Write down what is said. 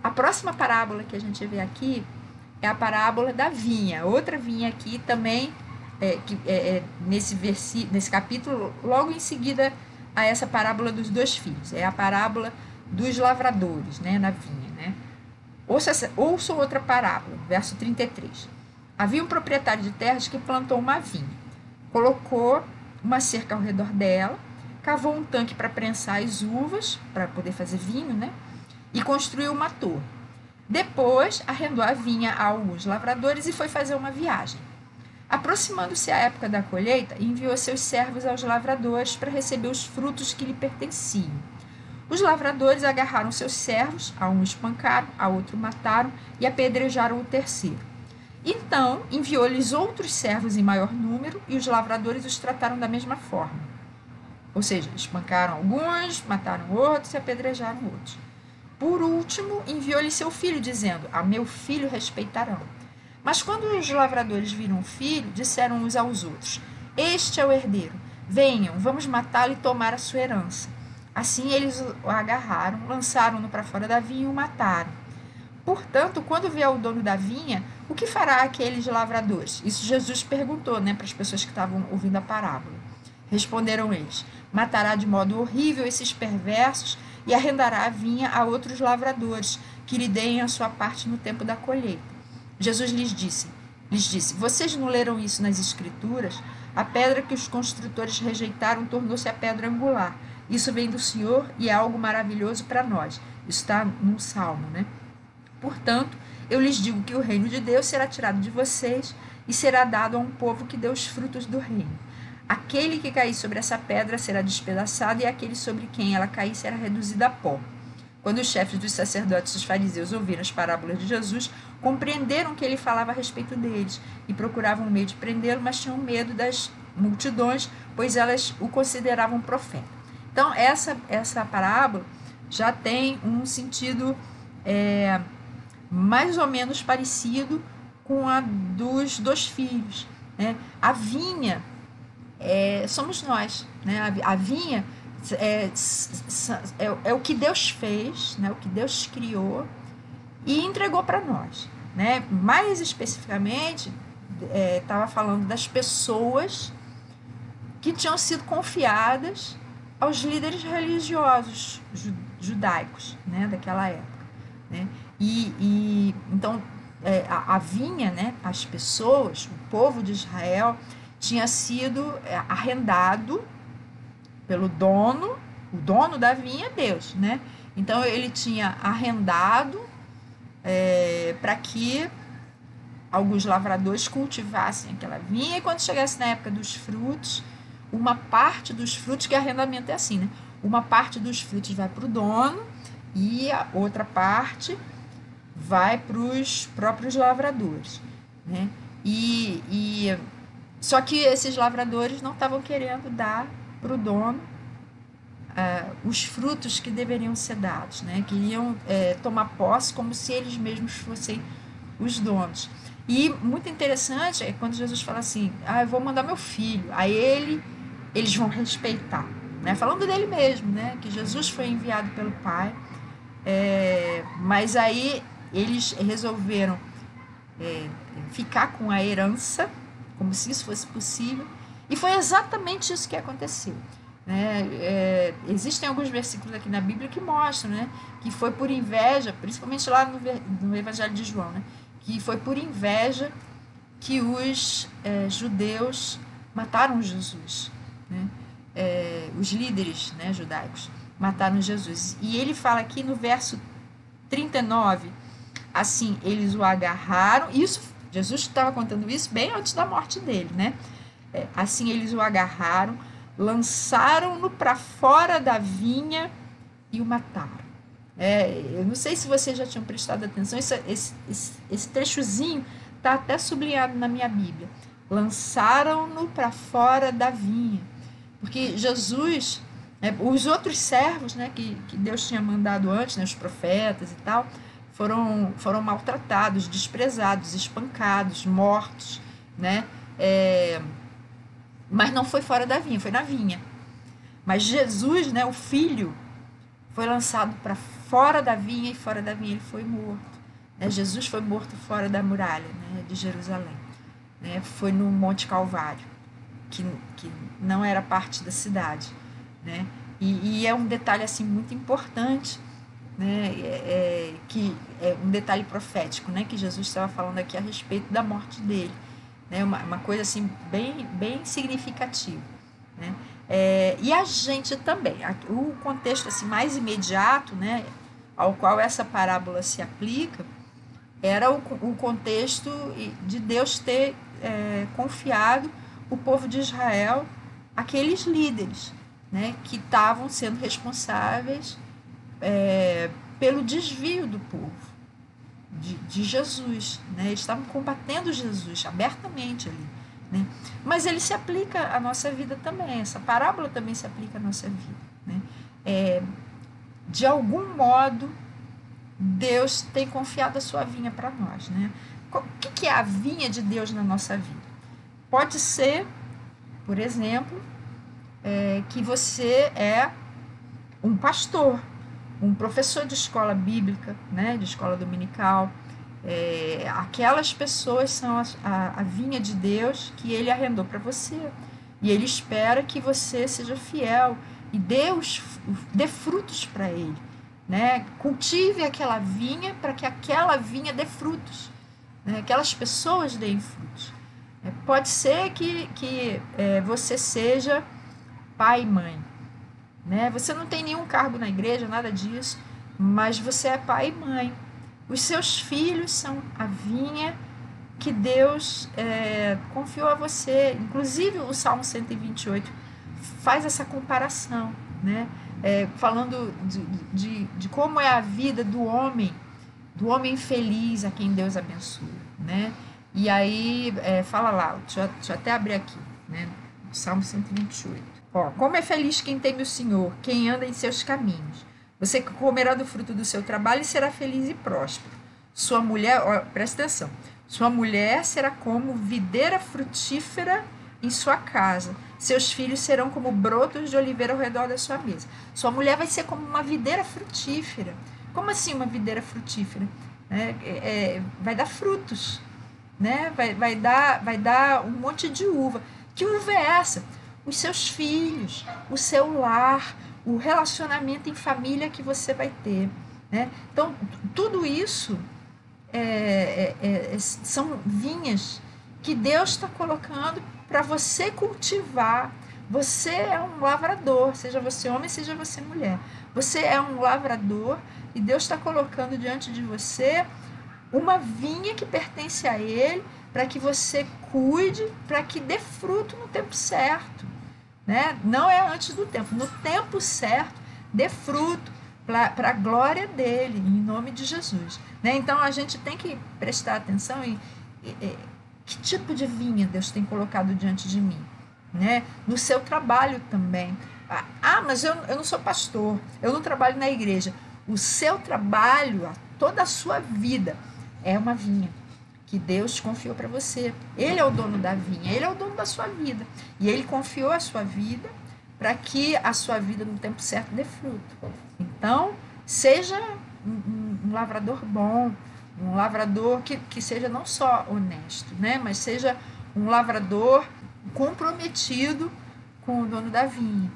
A próxima parábola que a gente vê aqui é a parábola da vinha. Outra vinha aqui também, nesse capítulo, logo em seguida a essa parábola dos dois filhos. É a parábola dos lavradores, né, na vinha. Né? Ouça outra parábola, verso 33. Havia um proprietário de terras que plantou uma vinha. Colocou uma cerca ao redor dela, cavou um tanque para prensar as uvas, para poder fazer vinho, né? E construiu uma torre. Depois, arrendou a vinha a alguns lavradores e foi fazer uma viagem. Aproximando-se a época da colheita, enviou seus servos aos lavradores para receber os frutos que lhe pertenciam. Os lavradores agarraram seus servos, a um espancaram, a outro mataram e apedrejaram o terceiro. Então, enviou-lhes outros servos em maior número e os lavradores os trataram da mesma forma. Ou seja, espancaram alguns, mataram outros e apedrejaram outros. Por último, enviou-lhe seu filho, dizendo: a meu filho respeitarão. Mas quando os lavradores viram o filho, disseram uns aos outros: este é o herdeiro, venham, vamos matá-lo e tomar a sua herança. Assim eles o agarraram, lançaram-no para fora da vinha e o mataram. Portanto, quando vier o dono da vinha, o que fará aqueles lavradores? Isso Jesus perguntou, né, para as pessoas que estavam ouvindo a parábola. Responderam eles: matará de modo horrível esses perversos e arrendará a vinha a outros lavradores, que lhe deem a sua parte no tempo da colheita. Jesus lhes disse: vocês não leram isso nas Escrituras? A pedra que os construtores rejeitaram tornou-se a pedra angular. Isso vem do Senhor e é algo maravilhoso para nós. Isso está num salmo, né? Portanto, eu lhes digo que o reino de Deus será tirado de vocês e será dado a um povo que dê os frutos do reino. Aquele que cair sobre essa pedra será despedaçado, e aquele sobre quem ela cair será reduzido a pó. Quando os chefes dos sacerdotes e os fariseus ouviram as parábolas de Jesus, compreenderam que ele falava a respeito deles e procuravam um meio de prendê-lo, mas tinham medo das multidões, pois elas o consideravam profeta. Então, essa parábola já tem um sentido mais ou menos parecido com a dos dois filhos. Né? A vinha somos nós. Né? A vinha é o que Deus fez, né? O que Deus criou e entregou para nós. Né? Mais especificamente, estava falando das pessoas que tinham sido confiadas aos líderes religiosos judaicos, né? Daquela época. Né? Então, a vinha, né? As pessoas, o povo de Israel, tinha sido arrendado pelo dono, o dono da vinha é Deus, né? Então ele tinha arrendado para que alguns lavradores cultivassem aquela vinha, e quando chegasse na época dos frutos, uma parte dos frutos, que arrendamento é assim, né? Uma parte dos frutos vai para o dono e a outra parte vai para os próprios lavradores, né? Só que esses lavradores não estavam querendo dar para o dono os frutos que deveriam ser dados, né? Queriam tomar posse como se eles mesmos fossem os donos. E muito interessante é quando Jesus fala assim: eu vou mandar meu filho, a eles vão respeitar. Né? Falando dele mesmo, né? Que Jesus foi enviado pelo Pai, mas aí eles resolveram ficar com a herança, como se isso fosse possível, e foi exatamente isso que aconteceu. Né? Existem alguns versículos aqui na Bíblia que mostram, né, que foi por inveja, principalmente lá no Evangelho de João, né, que foi por inveja que os judeus mataram Jesus. Né? Os líderes, né, judaicos mataram Jesus. E ele fala aqui no verso 39, assim, eles o agarraram. Isso, Jesus estava contando isso bem antes da morte dele, né? Assim eles o agarraram, lançaram-no para fora da vinha e o mataram. Eu não sei se vocês já tinham prestado atenção, esse trechozinho está até sublinhado na minha Bíblia. Lançaram-no para fora da vinha. Porque Jesus, os outros servos, né, que Deus tinha mandado antes, né, os profetas e tal, foram maltratados, desprezados, espancados, mortos, né? Mas não foi fora da vinha, foi na vinha. Mas Jesus, né, o Filho, foi lançado para fora da vinha, e fora da vinha ele foi morto. Jesus foi morto fora da muralha, né, de Jerusalém. Né, foi no Monte Calvário, que não era parte da cidade. Né, e é um detalhe assim, muito importante, né, que é um detalhe profético, né, que Jesus estava falando aqui a respeito da morte dele. Né, uma coisa assim, bem significativa. Né. E a gente também, o contexto assim, mais imediato, né, ao qual essa parábola se aplica, era o contexto de Deus ter confiado o povo de Israel àqueles líderes, né, que estavam sendo responsáveis pelo desvio do povo de Jesus. Né, eles estavam combatendo Jesus abertamente ali. Né, mas ele se aplica à nossa vida também, essa parábola também se aplica à nossa vida. Né, de algum modo, Deus tem confiado a sua vinha para nós. Né? O que é a vinha de Deus na nossa vida? Pode ser, por exemplo, que você é um pastor, um professor de escola bíblica, né, de escola dominical. Aquelas pessoas são a vinha de Deus que ele arrendou para você. E ele espera que você seja fiel e Deus dê frutos para ele. Né? Cultive aquela vinha para que aquela vinha dê frutos, né? Aquelas pessoas deem frutos. Pode ser que você seja pai e mãe, né? Você não tem nenhum cargo na igreja, nada disso, mas você é pai e mãe. Os seus filhos são a vinha que Deus confiou a você. Inclusive o Salmo 128 faz essa comparação, né? Falando de como é a vida do homem feliz a quem Deus abençoa, né? E aí fala lá, deixa eu até abrir aqui, né? Salmo 128. Como é feliz quem teme o Senhor, quem anda em seus caminhos. Você comerá do fruto do seu trabalho e será feliz e próspero. Sua mulher, presta atenção, sua mulher será como videira frutífera em sua casa. Seus filhos serão como brotos de oliveira ao redor da sua mesa. Sua mulher vai ser como uma videira frutífera. Como assim uma videira frutífera? Vai dar frutos, né? Vai dar um monte de uva. Que uva é essa? Os seus filhos, o seu lar, o relacionamento em família que você vai ter. Né? Então, tudo isso são vinhas que Deus está colocando para você cultivar. Você é um lavrador, seja você homem, seja você mulher. Você é um lavrador e Deus está colocando diante de você uma vinha que pertence a Ele, para que você cuide, para que dê fruto no tempo certo. Né? Não é antes do tempo, no tempo certo, dê fruto para a glória dele, em nome de Jesus. Né? Então a gente tem que prestar atenção em que tipo de vinha Deus tem colocado diante de mim. Né? No seu trabalho também. Mas eu não sou pastor, eu não trabalho na igreja. O seu trabalho, toda a sua vida é uma vinha que Deus confiou para você. Ele é o dono da vinha, ele é o dono da sua vida. E ele confiou a sua vida para que a sua vida no tempo certo dê fruto. Então, seja um lavrador bom, um lavrador que seja não só honesto, né, mas seja um lavrador comprometido com o dono da vinha.